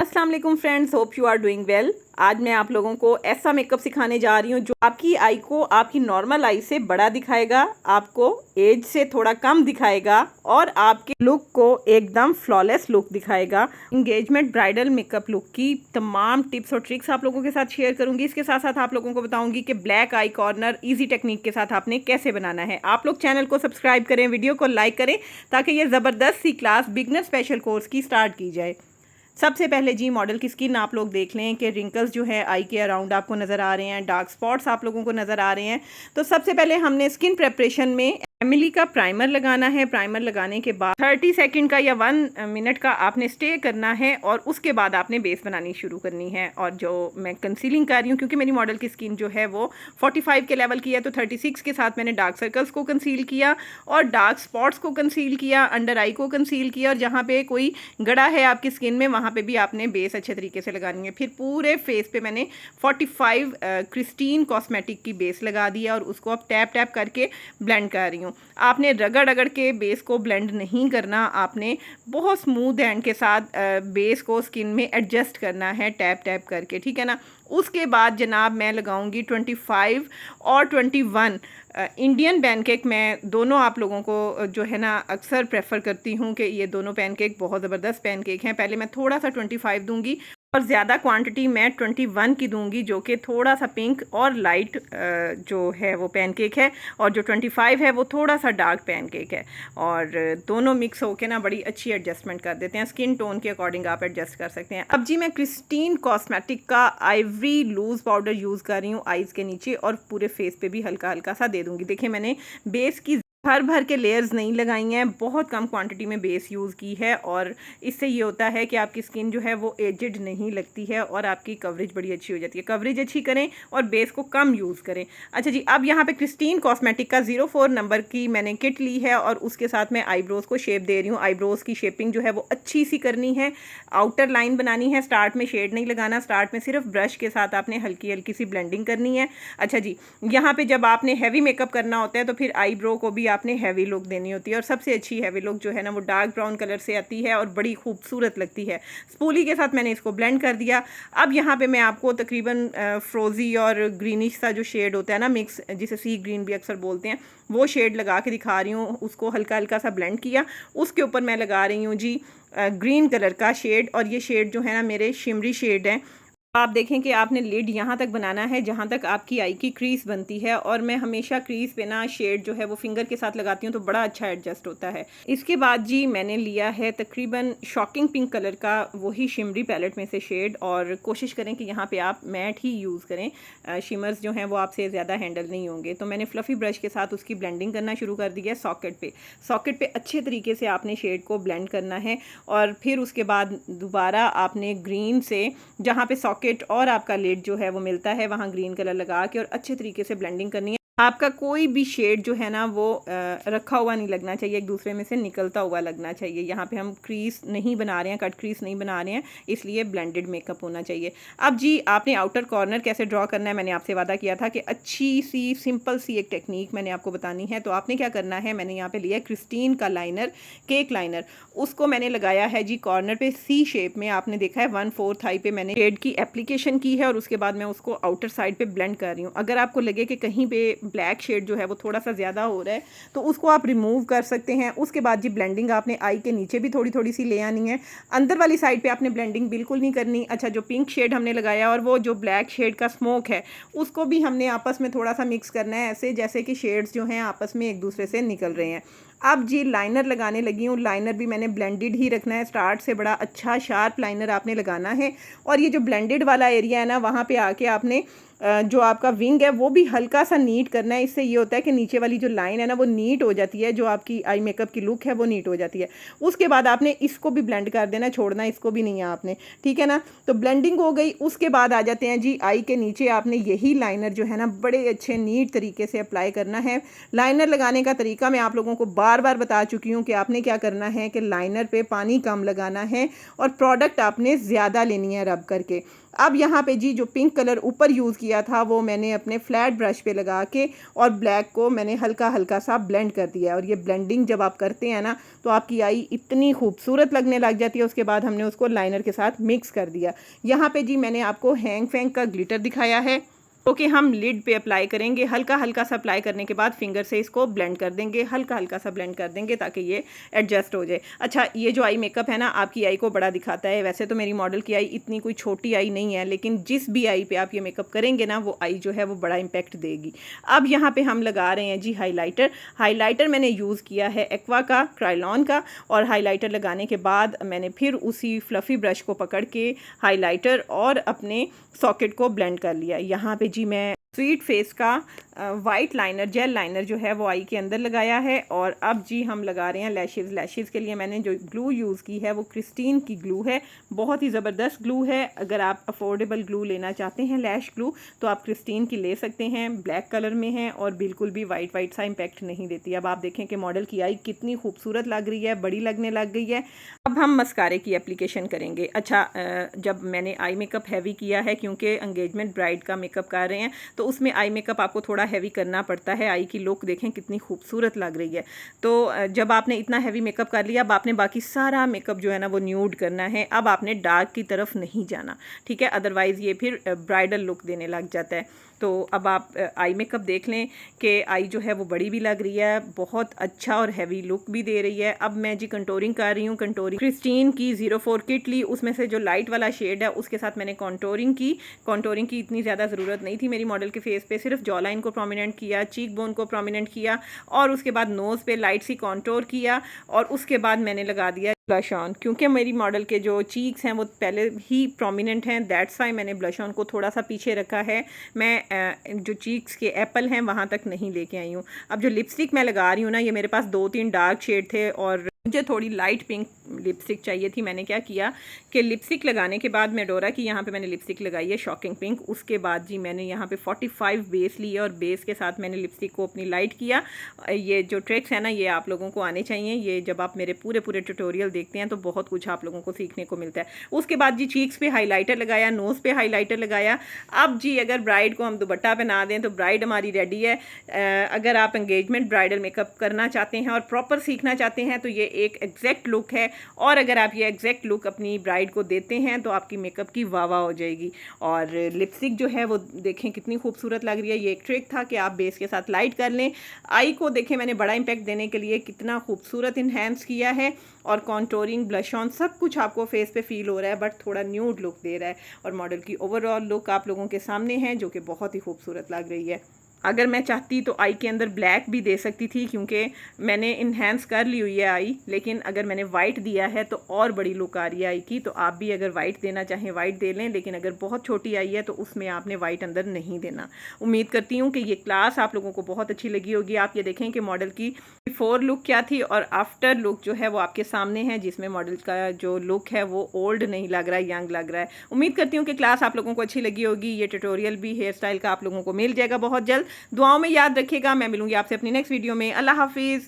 अस्सलाम वालेकुम friends, hope you are doing well. आज मैं आप लोगों को ऐसा मेकअप सिखाने जा रही हूँ जो आपकी आई को आपकी नॉर्मल आई से बड़ा दिखाएगा, आपको एज से थोड़ा कम दिखाएगा और आपके लुक को एकदम फ्लॉलेस लुक दिखाएगा। इंगेजमेंट ब्राइडल मेकअप लुक की तमाम टिप्स और ट्रिक्स आप लोगों के साथ शेयर करूंगी। इसके साथ साथ आप लोगों को बताऊंगी कि ब्लैक आई कॉर्नर इजी टेक्निक के साथ आपने कैसे बनाना है। आप लोग चैनल को सब्सक्राइब करें, वीडियो को लाइक करें ताकि ये ज़बरदस्त सी क्लास बिगनर स्पेशल कोर्स की स्टार्ट की जाए। सबसे पहले जी मॉडल की स्किन आप लोग देख लें कि रिंकल्स जो है आई के अराउंड आपको नज़र आ रहे हैं, डार्क स्पॉट्स आप लोगों को नज़र आ रहे हैं। तो सबसे पहले हमने स्किन प्रेपरेशन में एमिली का प्राइमर लगाना है। प्राइमर लगाने के बाद 30 सेकंड का या 1 मिनट का आपने स्टे करना है और उसके बाद आपने बेस बनानी शुरू करनी है। और जो मैं कंसीलिंग कर रही हूँ, क्योंकि मेरी मॉडल की स्किन जो है वो 45 के लेवल की है, तो 36 के साथ मैंने डार्क सर्कल्स को कंसील किया और डार्क स्पॉट्स को कंसील किया, अंडर आई को कंसील किया, और जहाँ पे कोई गड़ा है आपकी स्किन में वहाँ पे भी आपने बेस अच्छे तरीके से लगानी है। फिर पूरे फेस पे मैंने 45 क्रिस्टीन कॉस्मेटिक की बेस लगा दिया और उसको अब टैप टैप करके ब्लेंड कर रही हूँ। आपने रगड़ रगड़ के बेस को ब्लेंड नहीं करना, आपने बहुत स्मूथ हैंड के साथ बेस को स्किन में एडजस्ट करना है टैप टैप करके, ठीक है ना। उसके बाद जनाब मैं लगाऊंगी 25 और 21 इंडियन पैनकेक। मैं दोनों आप लोगों को जो है ना अक्सर प्रेफर करती हूँ कि ये दोनों पैनकेक बहुत ज़बरदस्त पैनकेक हैं। पहले मैं थोड़ा सा 25 दूंगी और ज़्यादा क्वांटिटी मैं 21 की दूंगी, जो कि थोड़ा सा पिंक और लाइट जो है वो पैनकेक है, और जो 25 है वो थोड़ा सा डार्क पैनकेक है। और दोनों मिक्स होके ना बड़ी अच्छी एडजस्टमेंट कर देते हैं। स्किन टोन के अकॉर्डिंग आप एडजस्ट कर सकते हैं। अब जी मैं क्रिस्टीन कॉस्मेटिक का आइवरी लूज पाउडर यूज़ कर रही हूँ आईज़ के नीचे, और पूरे फेस पे भी हल्का हल्का सा दे दूँगी। देखिए मैंने बेस की भर भर के लेयर्स नहीं लगाई हैं, बहुत कम क्वांटिटी में बेस यूज़ की है, और इससे ये होता है कि आपकी स्किन जो है वो एजिड नहीं लगती है और आपकी कवरेज बड़ी अच्छी हो जाती है। कवरेज अच्छी करें और बेस को कम यूज़ करें। अच्छा जी, अब यहाँ पे क्रिस्टीन कॉस्मेटिक का 04 नंबर की मैंने किट ली है और उसके साथ मैं आईब्रोज़ को शेप दे रही हूँ। आईब्रोज़ की शेपिंग जो है वो अच्छी सी करनी है, आउटर लाइन बनानी है। स्टार्ट में शेड नहीं लगाना, स्टार्ट में सिर्फ ब्रश के साथ आपने हल्की हल्की सी ब्लेंडिंग करनी है। अच्छा जी, यहाँ पे जब आपने हैवी मेकअप करना होता है तो फिर आईब्रो को भी आपने हैवी लुक देनी होती है, और सबसे अच्छी हैवी लुक जो है ना वो डार्क ब्राउन कलर से आती है और बड़ी खूबसूरत लगती है। स्पूली के साथ मैंने इसको ब्लेंड कर दिया। अब यहाँ पे मैं आपको तकरीबन फ्रोजी और ग्रीनिश सा जो शेड होता है ना मिक्स, जिसे सी ग्रीन भी अक्सर बोलते हैं, वो शेड लगा के दिखा रही हूँ। उसको हल्का हल्का सा ब्लेंड किया, उसके ऊपर मैं लगा रही हूँ जी ग्रीन कलर का शेड, और ये शेड जो है ना मेरे शिमरी शेड है। आप देखें कि आपने लिड यहाँ तक बनाना है जहाँ तक आपकी आई की क्रीज बनती है, और मैं हमेशा क्रीज पे ना शेड जो है वो फिंगर के साथ लगाती हूँ तो बड़ा अच्छा एडजस्ट होता है। इसके बाद जी मैंने लिया है तकरीबन शॉकिंग पिंक कलर का वही शिमरी पैलेट में से शेड, और कोशिश करें कि यहाँ पे आप मैट ही यूज़ करें, शिमर्स जो हैं वो आपसे ज़्यादा हैंडल नहीं होंगे। तो मैंने फ्लफ़ी ब्रश के साथ उसकी ब्लेंडिंग करना शुरू कर दी है सॉकेट पे अच्छे तरीके से आपने शेड को ब्लेंड करना है, और फिर उसके बाद दोबारा आपने ग्रीन से जहाँ पे सॉकेट और आपका लिड जो है वो मिलता है वहाँ ग्रीन कलर लगा के और अच्छे तरीके से ब्लेंडिंग करनी है। आपका कोई भी शेड जो है ना वो रखा हुआ नहीं लगना चाहिए, एक दूसरे में से निकलता हुआ लगना चाहिए। यहाँ पे हम क्रीज नहीं बना रहे हैं, कट क्रीज नहीं बना रहे हैं, इसलिए ब्लेंडेड मेकअप होना चाहिए। अब जी आपने आउटर कॉर्नर कैसे ड्रॉ करना है, मैंने आपसे वादा किया था कि अच्छी सी सिंपल सी एक टेक्निक मैंने आपको बतानी है। तो आपने क्या करना है, मैंने यहाँ पे लिया क्रिस्टीन का लाइनर, केक लाइनर, उसको मैंने लगाया है जी कॉर्नर पे सी शेप में। आपने देखा है 1/4 आई पे मैंने शेड की एप्लीकेशन की है, और उसके बाद मैं उसको आउटर साइड पे ब्लेंड कर रही हूँ। अगर आपको लगे कि कहीं पे ब्लैक शेड जो है वो थोड़ा सा ज़्यादा हो रहा है तो उसको आप रिमूव कर सकते हैं। उसके बाद जी ब्लेंडिंग आपने आई के नीचे भी थोड़ी थोड़ी सी ले आनी है, अंदर वाली साइड पे आपने ब्लेंडिंग बिल्कुल नहीं करनी। अच्छा, जो पिंक शेड हमने लगाया और वो जो ब्लैक शेड का स्मोक है उसको भी हमने आपस में थोड़ा सा मिक्स करना है, ऐसे जैसे कि शेड्स जो हैं आपस में एक दूसरे से निकल रहे हैं। अब जी लाइनर लगाने लगी हूँ। लाइनर भी मैंने ब्लेंडेड ही रखना है, स्टार्ट से बड़ा अच्छा शार्प लाइनर आपने लगाना है, और ये जो ब्लेंडेड वाला एरिया है ना वहाँ पे आके आपने जो आपका विंग है वो भी हल्का सा नीट करना है। इससे ये होता है कि नीचे वाली जो लाइन है ना वो नीट हो जाती है, जो आपकी आई मेकअप की लुक है वो नीट हो जाती है। उसके बाद आपने इसको भी ब्लेंड कर देना, छोड़ना इसको भी नहीं है आपने, ठीक है ना। तो ब्लेंडिंग हो गई। उसके बाद आ जाते हैं जी आई के नीचे आपने यही लाइनर जो है ना बड़े अच्छे नीट तरीके से अप्लाई करना है। लाइनर लगाने का तरीका मैं आप लोगों को बार बार बार बता चुकी हूँ कि आपने क्या करना है कि लाइनर पे पानी कम लगाना है और प्रोडक्ट आपने ज़्यादा लेनी है रब करके। अब यहाँ पे जी जो पिंक कलर ऊपर यूज़ किया था वो मैंने अपने फ्लैट ब्रश पे लगा के और ब्लैक को मैंने हल्का हल्का सा ब्लेंड कर दिया। और ये ब्लेंडिंग जब आप करते हैं ना तो आपकी आई इतनी खूबसूरत लगने लग जाती है। उसके बाद हमने उसको लाइनर के साथ मिक्स कर दिया। यहाँ पे जी मैंने आपको हैंग फैंग का ग्लिटर दिखाया है, ओके। हम लिड पे अप्लाई करेंगे, हल्का हल्का सा अप्लाई करने के बाद फिंगर से इसको ब्लेंड कर देंगे, हल्का हल्का सा ब्लेंड कर देंगे ताकि ये एडजस्ट हो जाए। अच्छा, ये जो आई मेकअप है ना आपकी आई को बड़ा दिखाता है। वैसे तो मेरी मॉडल की आई इतनी कोई छोटी आई नहीं है, लेकिन जिस भी आई पे आप ये मेकअप करेंगे ना वो आई जो है वो बड़ा इम्पैक्ट देगी। अब यहाँ पे हम लगा रहे हैं जी हाईलाइटर। हाईलाइटर मैंने यूज़ किया है एक्वा का, क्रायोलॉन का। और हाईलाइटर लगाने के बाद मैंने फिर उसी फ्लफ़ी ब्रश को पकड़ के हाईलाइटर और अपने सॉकेट को ब्लेंड कर लिया। यहाँ पे जी मैं स्वीट फेस का वाइट लाइनर, जेल लाइनर जो है वो आई के अंदर लगाया है। और अब जी हम लगा रहे हैं लैशेज़। लैशेज़ के लिए मैंने जो ग्लू यूज़ की है वो क्रिस्टीन की ग्लू है, बहुत ही ज़बरदस्त ग्लू है। अगर आप अफोर्डेबल ग्लू लेना चाहते हैं लैश ग्लू तो आप क्रिस्टीन की ले सकते हैं, ब्लैक कलर में है और बिल्कुल भी वाइट वाइट सा इम्पैक्ट नहीं देती। अब आप देखें कि मॉडल की आई कितनी खूबसूरत लग रही है, बड़ी लगने लग गई है। अब हम मस्कारे की एप्लीकेशन करेंगे। अच्छा, जब मैंने आई मेकअप हैवी किया है क्योंकि एंगेजमेंट ब्राइड का मेकअप कर रहे हैं तो उसमें आई मेकअप आपको थोड़ा हैवी करना पड़ता है। आई की लुक देखें कितनी खूबसूरत लग रही है। तो जब आपने इतना हैवी मेकअप कर लिया, अब आपने बाकी सारा मेकअप जो है ना वो न्यूड करना है। अब आपने डार्क की तरफ नहीं जाना, ठीक है, अदरवाइज़ ये फिर ब्राइडल लुक देने लग जाता है। तो अब आप आई मेकअप देख लें कि आई जो है वो बड़ी भी लग रही है, बहुत अच्छा और हैवी लुक भी दे रही है। अब मैं जी कंटोरिंग कर रही हूँ। कंटोरिंग क्रिस्टीन की 04 किट ली, उसमें से जो लाइट वाला शेड है उसके साथ मैंने कंटोरिंग की। कंटोरिंग की इतनी ज़्यादा ज़रूरत नहीं थी मेरी मॉडल के फेस पे, सिर्फ जॉ लाइन को प्रोमिनेंट किया, चीक बोन को प्रोमिनेंट किया और उसके बाद नोज़ पे लाइट सी कॉन्टोर किया और उसके बाद मैंने लगा दिया ब्लश ऑन। क्योंकि मेरी मॉडल के जो चीक्स हैं वो पहले ही प्रोमिनेंट हैं, दैट्स वाई मैंने ब्लश ऑन को थोड़ा सा पीछे रखा है। मैं जो चीक्स के एप्पल हैं वहाँ तक नहीं लेके आई हूँ। अब जो लिपस्टिक मैं लगा रही हूँ ना, ये मेरे पास 2-3 डार्क शेड थे और मुझे थोड़ी लाइट पिंक लिपस्टिक चाहिए थी। मैंने क्या किया कि लिपस्टिक लगाने के बाद मेडोरा की यहाँ पे मैंने लिपस्टिक लगाई है शॉकिंग पिंक। उसके बाद जी मैंने यहाँ पे 45 बेस ली है और बेस के साथ मैंने लिपस्टिक को अपनी लाइट किया। ये जो ट्रिक्स है ना ये आप लोगों को आने चाहिए। ये जब आप मेरे पूरे ट्यूटोरियल देखते हैं तो बहुत कुछ आप लोगों को सीखने को मिलता है। उसके बाद जी चीक्स पे हाईलाइटर लगाया, नोज़ पे हाईलाइटर लगाया। अब जी अगर ब्राइड को हम दुपट्टा पहना दें तो ब्राइड हमारी रेडी है। अगर आप एंगेजमेंट ब्राइडल मेकअप करना चाहते हैं और प्रॉपर सीखना चाहते हैं तो ये एक एग्जैक्ट लुक है। और अगर आप ये एग्जैक्ट लुक अपनी ब्राइड को देते हैं तो आपकी मेकअप की वाह वाह हो जाएगी। और लिपस्टिक जो है वो देखें कितनी खूबसूरत लग रही है। ये एक ट्रिक था कि आप बेस के साथ लाइट कर लें। आई को देखें मैंने बड़ा इम्पैक्ट देने के लिए कितना खूबसूरत इन्हेंस किया है और कॉन्टोरिंग, ब्लश ऑन सब कुछ आपको फेस पे फील हो रहा है, बट थोड़ा न्यूड लुक दे रहा है। और मॉडल की ओवरऑल लुक आप लोगों के सामने है जो कि बहुत ही खूबसूरत लग रही है। अगर मैं चाहती तो आई के अंदर ब्लैक भी दे सकती थी क्योंकि मैंने इन्हेंस कर ली हुई है आई, लेकिन अगर मैंने वाइट दिया है तो और बड़ी लुक आ रही है आई की। तो आप भी अगर वाइट देना चाहें वाइट दे लें, लेकिन अगर बहुत छोटी आई है तो उसमें आपने वाइट अंदर नहीं देना। उम्मीद करती हूँ कि ये क्लास आप लोगों को बहुत अच्छी लगी होगी। आप ये देखें कि मॉडल की बिफोर लुक क्या थी और आफ्टर लुक जो है वो आपके सामने है, जिसमें मॉडल का जो लुक है वो ओल्ड नहीं लग रहा है, यंग लग रहा है। उम्मीद करती हूँ कि क्लास आप लोगों को अच्छी लगी होगी। ये ट्यूटोरियल भी हेयर स्टाइल का आप लोगों को मिल जाएगा बहुत जल्द। दुआओं में याद रखिएगा। मैं मिलूंगी आपसे अपनी नेक्स्ट वीडियो में। अल्लाह हाफिज़।